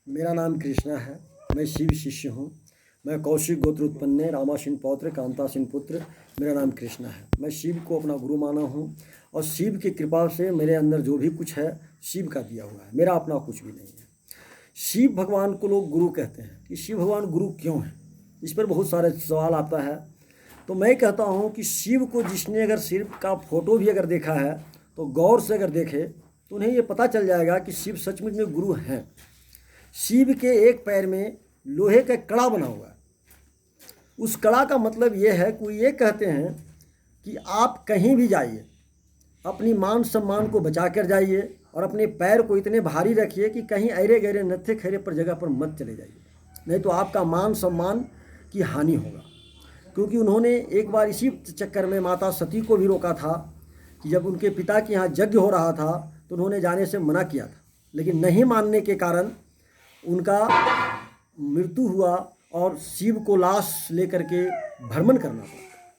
मेरा नाम कृष्णा है। मैं शिव शिष्य हूँ। मैं कौशिक गोत्र उत्पन्न रामाशिन पौत्र कांतासिन पुत्र। मेरा नाम कृष्णा है। मैं शिव को अपना गुरु माना हूँ और शिव की कृपा से मेरे अंदर जो भी कुछ है शिव का दिया हुआ है, मेरा अपना कुछ भी नहीं है। शिव भगवान को लोग गुरु कहते हैं कि शिव भगवान गुरु क्यों हैं, इस पर बहुत सारे सवाल आता है। तो मैं कहता हूँ कि शिव को जिसने अगर शिव का फोटो भी अगर देखा है तो गौर से अगर देखे तो उन्हें ये पता चल जाएगा कि शिव सचमुच में गुरु हैं। शिव के एक पैर में लोहे का कड़ा बना हुआ है। उस कड़ा का मतलब ये है कि ये कहते हैं कि आप कहीं भी जाइए, अपनी मान सम्मान को बचा कर जाइए और अपने पैर को इतने भारी रखिए कि कहीं अरे गहरे नत्थे खैरे पर जगह पर मत चले जाइए, नहीं तो आपका मान सम्मान की हानि होगा। क्योंकि उन्होंने एक बार इसी चक्कर में माता सती को भी रोका था कि जब उनके पिता के यहाँ यज्ञ हो रहा था तो उन्होंने जाने से मना किया था, लेकिन नहीं मानने के कारण उनका मृत्यु हुआ और शिव को लाश लेकर के भ्रमण करना पड़ा।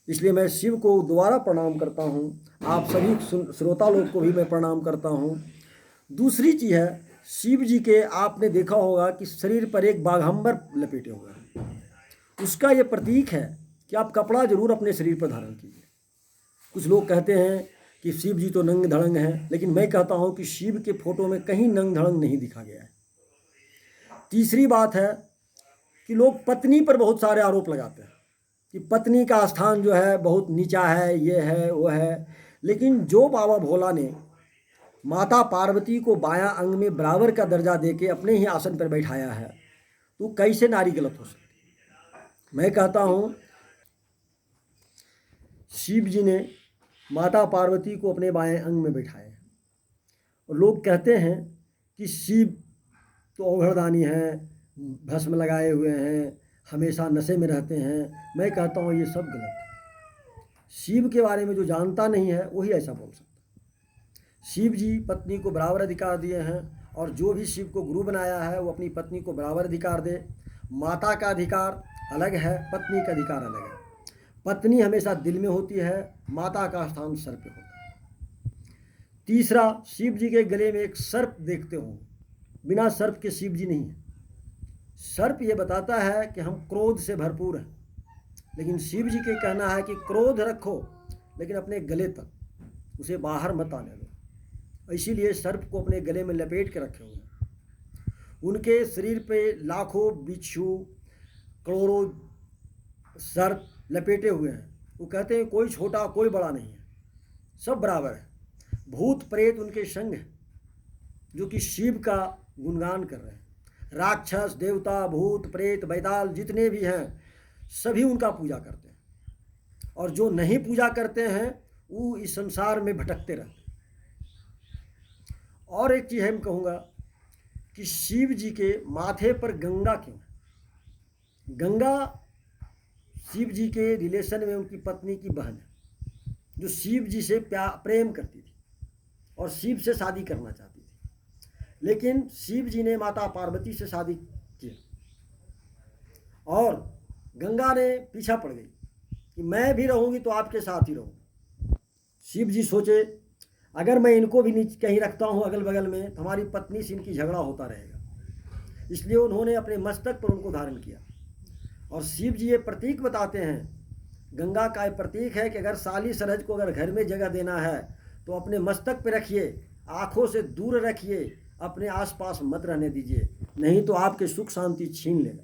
इसलिए मैं शिव को दोबारा प्रणाम करता हूँ। आप सभी श्रोता लोग को भी मैं प्रणाम करता हूँ। दूसरी चीज़ है, शिव जी के आपने देखा होगा कि शरीर पर एक बाघंबर लपेटे हुए हैं। उसका ये प्रतीक है कि आप कपड़ा जरूर अपने शरीर पर धारण कीजिए। कुछ लोग कहते हैं कि शिव जी तो नंग धड़ंग हैं, लेकिन मैं कहता हूँ कि शिव के फोटो में कहीं नंग धड़ंग नहीं दिखा गया है। तीसरी बात है कि लोग पत्नी पर बहुत सारे आरोप लगाते हैं कि पत्नी का स्थान जो है बहुत नीचा है, ये है वो है। लेकिन जो बाबा भोला ने माता पार्वती को बायां अंग में बराबर का दर्जा देके अपने ही आसन पर बैठाया है, तो कैसे नारी गलत हो सकती। मैं कहता हूँ शिव जी ने माता पार्वती को अपने बाएं अंग में बैठाया है। और लोग कहते हैं कि शिव तो औघड़दानी हैं, भस्म लगाए हुए हैं, हमेशा नशे में रहते हैं। मैं कहता हूँ ये सब गलत है। शिव के बारे में जो जानता नहीं है वही ऐसा बोल सकता है। शिव जी पत्नी को बराबर अधिकार दिए हैं और जो भी शिव को गुरु बनाया है वो अपनी पत्नी को बराबर अधिकार दे। माता का अधिकार अलग है, पत्नी का अधिकार अलग है। पत्नी हमेशा दिल में होती है, माता का स्थान सर पे होता है। तीसरा, शिव जी के गले में एक सर्प देखते हो, बिना सर्प के शिव जी नहीं है। सर्प ये बताता है कि हम क्रोध से भरपूर हैं, लेकिन शिव जी के कहना है कि क्रोध रखो लेकिन अपने गले तक, उसे बाहर मत आने दो। इसीलिए सर्प को अपने गले में लपेट के रखे हुए हैं। उनके शरीर पे लाखों बिच्छू करोड़ों सर्प लपेटे हुए हैं। वो कहते हैं कोई छोटा कोई बड़ा नहीं है, सब बराबर है। भूत प्रेत उनके संग है जो कि शिव का गुणगान कर रहे हैं। राक्षस देवता भूत प्रेत बैताल जितने भी हैं सभी उनका पूजा करते हैं, और जो नहीं पूजा करते हैं वो इस संसार में भटकते रहते हैं। और एक चीज़ हम कहूँगा कि शिव जी के माथे पर गंगा क्यों है। गंगा शिव जी के रिलेशन में उनकी पत्नी की बहन है, जो शिव जी से प्रेम करती थी और शिव से शादी करना चाहती थी। लेकिन शिव जी ने माता पार्वती से शादी की और गंगा ने पीछा पड़ गई कि मैं भी रहूँगी तो आपके साथ ही रहूँगी। शिव जी सोचे अगर मैं इनको भी कहीं रखता हूँ अगल बगल में तो हमारी पत्नी से इनकी झगड़ा होता रहेगा। इसलिए उन्होंने अपने मस्तक पर उनको धारण किया। और शिव जी ये प्रतीक बताते हैं, गंगा का प्रतीक है कि अगर साली सरहज को अगर घर में जगह देना है तो अपने मस्तक पे रखिए, आँखों से दूर रखिए, अपने आसपास मत रहने दीजिए, नहीं तो आपके सुख शांति छीन लेगा।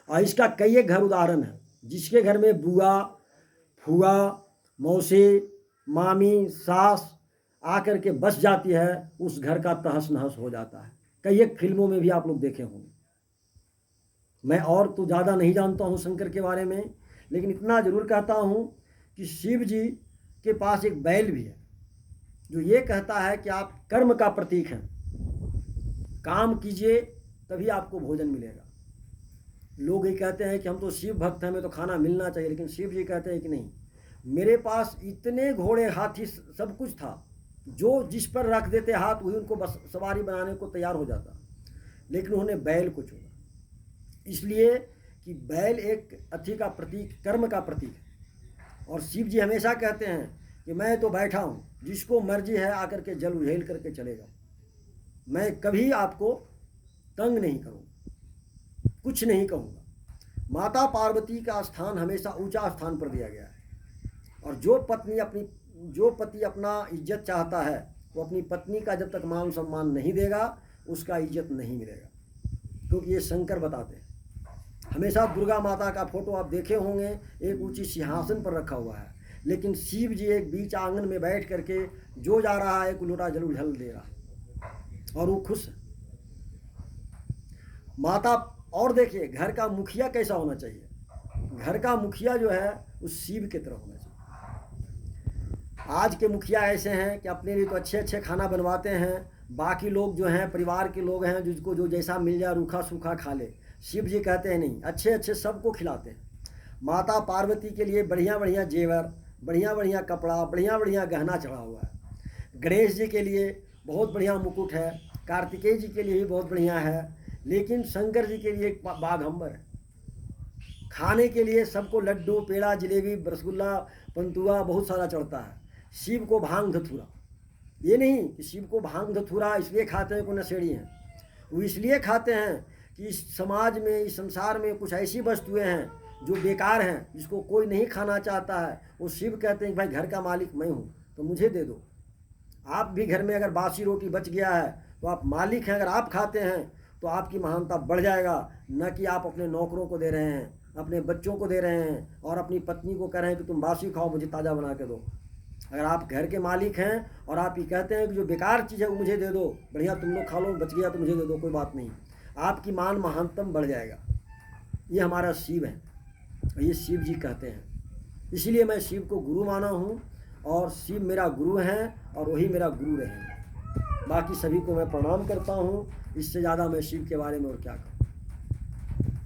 और इसका कई एक घर उदाहरण है, जिसके घर में बुआ फुआ मौसी मामी सास आकर के बस जाती है, उस घर का तहस नहस हो जाता है। कई एक फिल्मों में भी आप लोग देखे होंगे। मैं और तो ज़्यादा नहीं जानता हूँ शंकर के बारे में, लेकिन इतना ज़रूर कहता हूँ कि शिव जी के पास एक बैल भी है जो ये कहता है कि आप कर्म का प्रतीक हैं, काम कीजिए तभी आपको भोजन मिलेगा। लोग ये कहते हैं कि हम तो शिव भक्त हैं, हमें तो खाना मिलना चाहिए, लेकिन शिव जी कहते हैं कि नहीं, मेरे पास इतने घोड़े हाथी सब कुछ था, जो जिस पर रख देते हाथ वही उनको बस सवारी बनाने को तैयार हो जाता, लेकिन उन्होंने बैल को चुना। इसलिए कि बैल एक अथी का प्रतीक, कर्म का प्रतीक है। और शिव जी हमेशा कहते हैं कि मैं तो बैठा हूँ, जिसको मर्जी है आकर के जल उझेल करके चले जाओ, मैं कभी आपको तंग नहीं करूँगा, कुछ नहीं कहूँगा। माता पार्वती का स्थान हमेशा ऊंचा स्थान पर दिया गया है, और जो पति अपना इज्जत चाहता है वो अपनी पत्नी का जब तक मान सम्मान नहीं देगा उसका इज्जत नहीं मिलेगा, क्योंकि ये शंकर बताते हैं। हमेशा दुर्गा माता का फोटो आप देखे होंगे, एक ऊंची सिंहासन पर रखा हुआ है, लेकिन शिव जी एक बीच आंगन में बैठ करके जो जा रहा है एक लोटा जल उछल दे रहा है और वो खुश है। माता, और देखिए घर का मुखिया कैसा होना चाहिए, घर का मुखिया जो है उस शिव की तरह होना चाहिए। आज के मुखिया ऐसे हैं कि अपने लिए तो अच्छे अच्छे खाना बनवाते हैं, बाकी लोग जो हैं परिवार के लोग हैं जिसको जो जैसा मिल जाए रूखा सूखा खा ले। शिव जी कहते हैं नहीं, अच्छे अच्छे सबको खिलाते हैं। माता पार्वती के लिए बढ़िया बढ़िया जेवर, बढ़िया बढ़िया कपड़ा, बढ़िया बढ़िया गहना चढ़ा हुआ है। गणेश जी के लिए बहुत बढ़िया मुकुट है, कार्तिकेय जी के लिए भी बहुत बढ़िया है, लेकिन शंकर जी के लिए एक बाघंबर है। खाने के लिए सबको लड्डू, पेड़ा, जलेबी, रसगुल्ला, पंतुआ बहुत सारा चढ़ता है। शिव को भांग धतूरा, ये नहीं कि शिव को भांग धतूरा इसलिए खाते हैं कि नशेड़ी हैं, वो इसलिए खाते हैं कि इस समाज में, इस संसार में कुछ ऐसी वस्तुएं हैं जो बेकार हैं, जिसको कोई नहीं खाना चाहता है। वो शिव कहते हैं कि भाई घर का मालिक मैं हूँ तो मुझे दे दो। आप भी घर में अगर बासी रोटी बच गया है तो आप मालिक हैं, अगर आप खाते हैं तो आपकी महानता बढ़ जाएगा, न कि आप अपने नौकरों को दे रहे हैं, अपने बच्चों को दे रहे हैं और अपनी पत्नी को कह रहे हैं कि तुम बासी खाओ, मुझे ताज़ा बना के दो। अगर आप घर के मालिक हैं और आप ये कहते हैं कि जो बेकार चीज़ है वो मुझे दे दो, बढ़िया तुम लोग खा लो, बच गया तो मुझे दे दो, कोई बात नहीं, आपकी मान महानतम बढ़ जाएगा। ये हमारा शिव है, ये शिव जी कहते हैं। इसलिए मैं शिव को गुरु माना हूँ और शिव मेरा गुरु हैं और वही मेरा गुरु रहेंगे। बाकी सभी को मैं प्रणाम करता हूँ। इससे ज़्यादा मैं शिव के बारे में और क्या कहूँ।